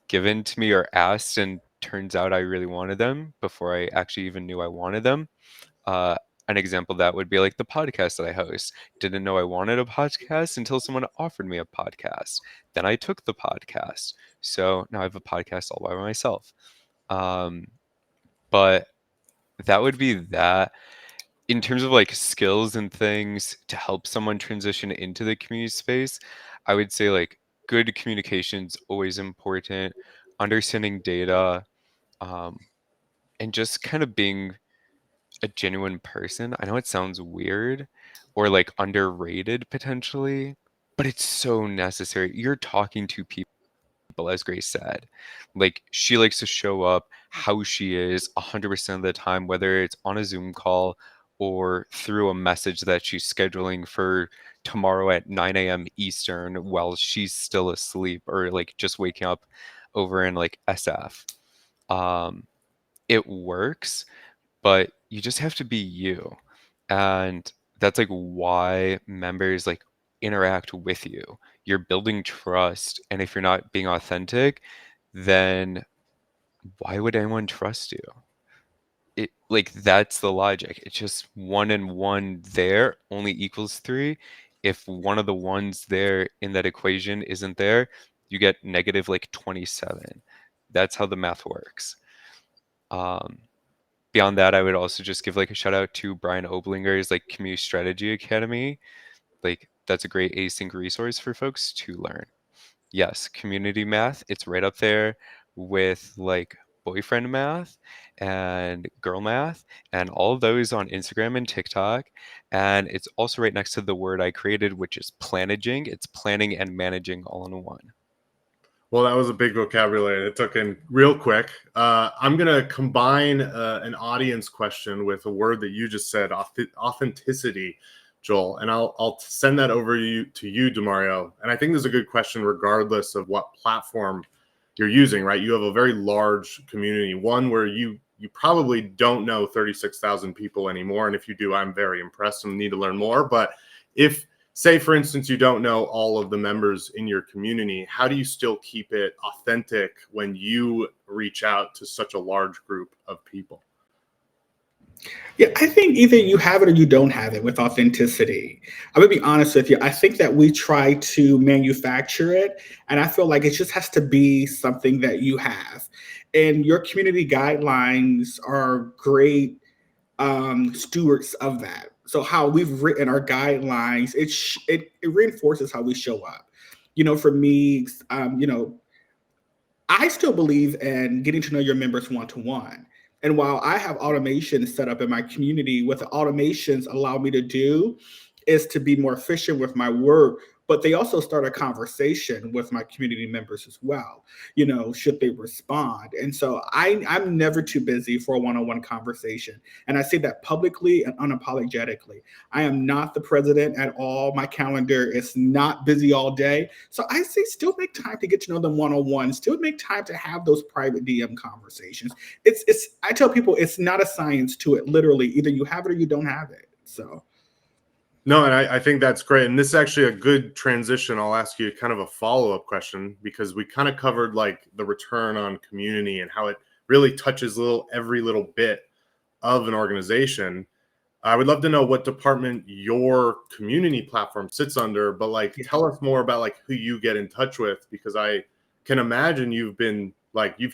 given to me or asked, and turns out I really wanted them before I actually even knew I wanted them. An example of that would be like the podcast that I host. Didn't know I wanted a podcast until someone offered me a podcast. Then I took the podcast. So now I have a podcast all by myself. But that would be that. in terms of like skills and things to help someone transition into the community space, I would say like good communication's always important, understanding data, and just kind of being a genuine person. I know it sounds weird or like underrated potentially, but it's so necessary. You're talking to people, as Grace said. Like she likes to show up how she is 100% of the time, whether it's on a Zoom call or through a message that she's scheduling for tomorrow at 9 a.m. Eastern while she's still asleep or like just waking up over in like SF. Um, it works, but you just have to be you. And that's like why members like interact with you. You're building trust. And if you're not being authentic, then why would anyone trust you? It like that's the logic. It's just 1 and 1 there only equals 3. If one of the ones there in that equation isn't there, you get negative like 27. That's how the math works. Beyond that, I would also just give like a shout out to Brian Oblinger's like Community Strategy Academy. Like that's a great async resource for folks to learn. Yes, community math, it's right up there with like boyfriend math and girl math and all of those on Instagram and TikTok. And it's also right next to the word I created, which is planaging. It's planning and managing all in one. Well, that was a big vocabulary. It took in real quick. I'm going to combine an audience question with a word that you just said, authenticity, Joel. And I'll send that over to you, DeMario. And I think this is a good question regardless of what platform you're using, right? You have a very large community, one where you probably don't know 36,000 people anymore. And if you do, I'm very impressed and need to learn more. But if say, for instance, you don't know all of the members in your community, how do you still keep it authentic when you reach out to such a large group of people? Yeah, I think either you have it or you don't have it with authenticity. I would be honest with you. I think that we try to manufacture it, and I feel like it just has to be something that you have. And your community guidelines are great stewards of that. So how we've written our guidelines, it reinforces how we show up. For me, I still believe in getting to know your members one-to-one. And while I have automation set up in my community, what the automations allow me to do is to be more efficient with my work, but they also start a conversation with my community members as well, should they respond. And so I'm never too busy for a one-on-one conversation. And I say that publicly and unapologetically. I am not the president at all. My calendar is not busy all day. So I say still make time to get to know them one-on-one, still make time to have those private DM conversations. I tell people it's not a science to it, literally. Either you have it or you don't have it. So. No, and I think that's great. And this is actually a good transition. I'll ask you kind of a follow-up question because we kind of covered like the return on community and how it really touches every little bit of an organization. I would love to know what department your community platform sits under, but like tell us more about like who you get in touch with, because I can imagine you've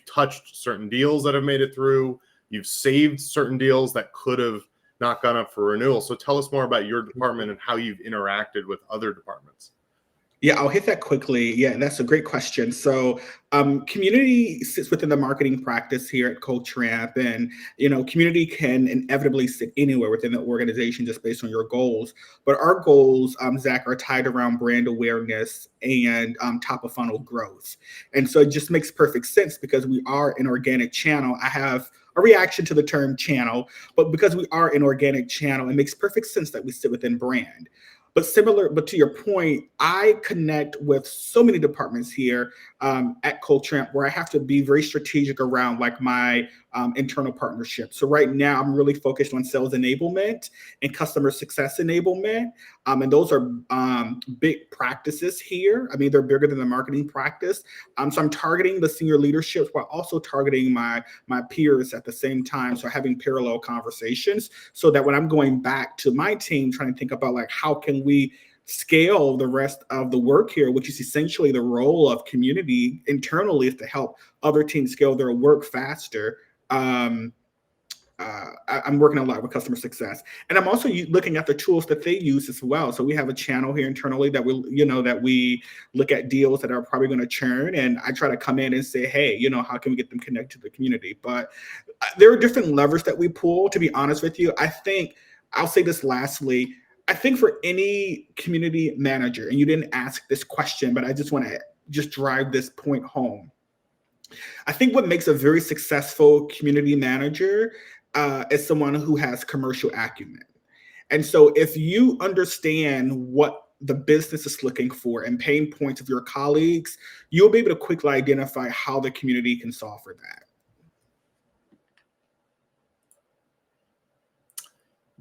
touched certain deals that have made it through. You've saved certain deals that could have not gone up for renewal. So tell us more about your department and how you've interacted with other departments. Yeah, I'll hit that quickly. Yeah, that's a great question. So community sits within the marketing practice here at CoachRamp, and community can inevitably sit anywhere within the organization just based on your goals. But our goals, Zach, are tied around brand awareness and top of funnel growth. And so it just makes perfect sense because we are an organic channel. I have a reaction to the term channel, but because we are an organic channel, it makes perfect sense that we sit within brand. But to your point, I connect with so many departments here at CoachRamp where I have to be very strategic around like my internal partnerships. So right now I'm really focused on sales enablement and customer success enablement. And those are big practices here. I mean, they're bigger than the marketing practice. So I'm targeting the senior leadership while also targeting my peers at the same time. So having parallel conversations so that when I'm going back to my team, trying to think about like, how can we scale the rest of the work here, which is essentially the role of community internally, is to help other teams scale their work faster. I'm working a lot with customer success, and I'm also looking at the tools that they use as well. So we have a channel here internally that we look at deals that are probably going to churn, and I try to come in and say, hey, how can we get them connected to the community? But there are different levers that we pull. To be honest with you, I think I'll say this lastly. I think for any community manager, and you didn't ask this question, but I just want to just drive this point home. I think what makes a very successful community manager is someone who has commercial acumen. And so if you understand what the business is looking for and pain points of your colleagues, you'll be able to quickly identify how the community can solve for that.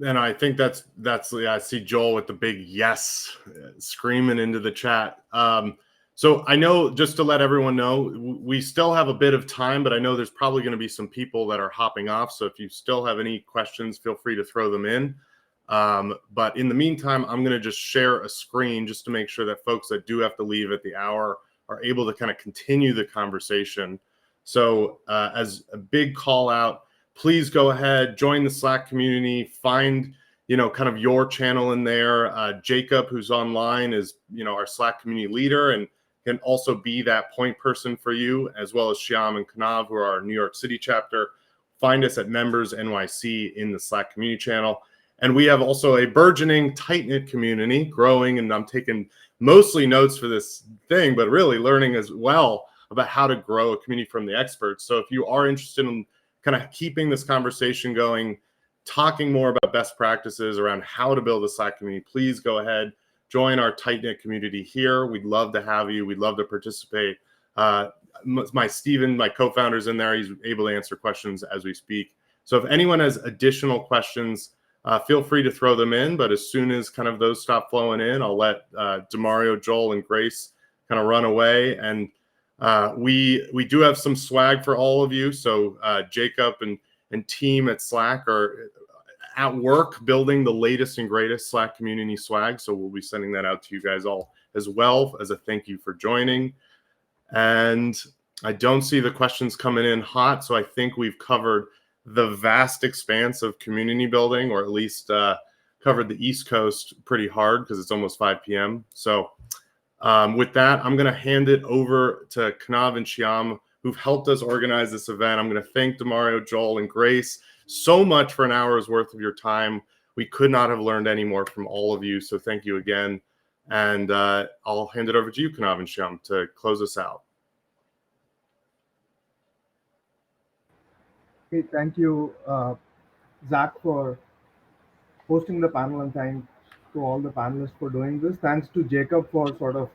And I think that's yeah, I see Joel with the big yes screaming into the chat. So I know, just to let everyone know, we still have a bit of time, but I know there's probably going to be some people that are hopping off. So if you still have any questions, feel free to throw them in. But in the meantime, I'm going to just share a screen just to make sure that folks that do have to leave at the hour are able to kind of continue the conversation. So as a big call out, please go ahead, join the Slack community, find kind of your channel in there. Jacob, who's online, is our Slack community leader and can also be that point person for you, as well as Shyam and Kanav, who are our New York City chapter. Find us at Members NYC in the Slack community channel. And we have also a burgeoning Tightknit community growing, and I'm taking mostly notes for this thing, but really learning as well about how to grow a community from the experts. So if you are interested in kind of keeping this conversation going, talking more about best practices around how to build a Slack community, please go ahead, join our Tightknit community here. We'd love to have you. We'd love to participate. Steven, my co-founder, is in there. He's able to answer questions as we speak. So if anyone has additional questions, feel free to throw them in. But as soon as kind of those stop flowing in, I'll let DeMario, Joel, and Grace kind of run away. And we do have some swag for all of you. So Jacob and team at Slack are at work building the latest and greatest Slack community swag. So we'll be sending that out to you guys all as well as a thank you for joining. And I don't see the questions coming in hot. So I think we've covered the vast expanse of community building, or at least covered the East Coast pretty hard because it's almost 5 p.m. So with that, I'm going to hand it over to Kanav and Shyam, who've helped us organize this event. I'm going to thank DeMario, Joel, and Grace so much for an hour's worth of your time. We could not have learned any more from all of you. So thank you again. And I'll hand it over to you, Kanav and Shyam, to close us out. Okay, thank you, Zach, for hosting the panel, and thanks to all the panelists for doing this. Thanks to Jacob for sort of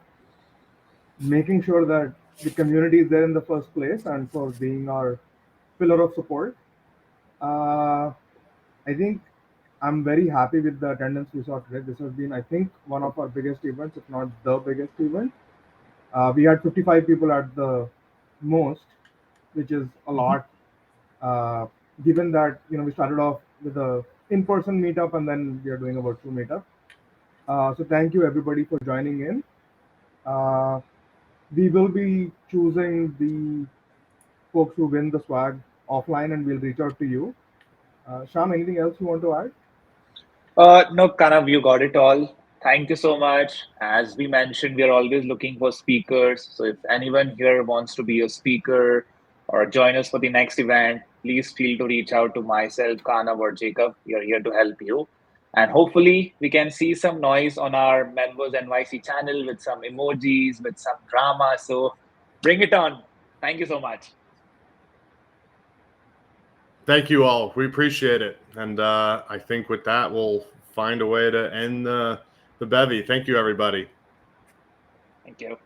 making sure that the community is there in the first place and for being our pillar of support. I think I'm very happy with the attendance we saw today. This has been, I think, one of our biggest events, if not the biggest event. We had 55 people at the most, which is a lot, given that we started off with a in-person meetup and then we are doing a virtual meetup. So thank you everybody for joining in. We will be choosing the folks who win the swag offline, and we'll reach out to you. Sham, anything else you want to add? No, Kanav, you got it all. Thank you so much. As we mentioned, we are always looking for speakers. So if anyone here wants to be a speaker or join us for the next event, please feel to reach out to myself, Kanav, or Jacob. We are here to help you. And hopefully we can see some noise on our Members NYC channel with some emojis, with some drama. So bring it on. Thank you so much. Thank you all. We appreciate it. And I think with that, we'll find a way to end the bevy. Thank you, everybody. Thank you.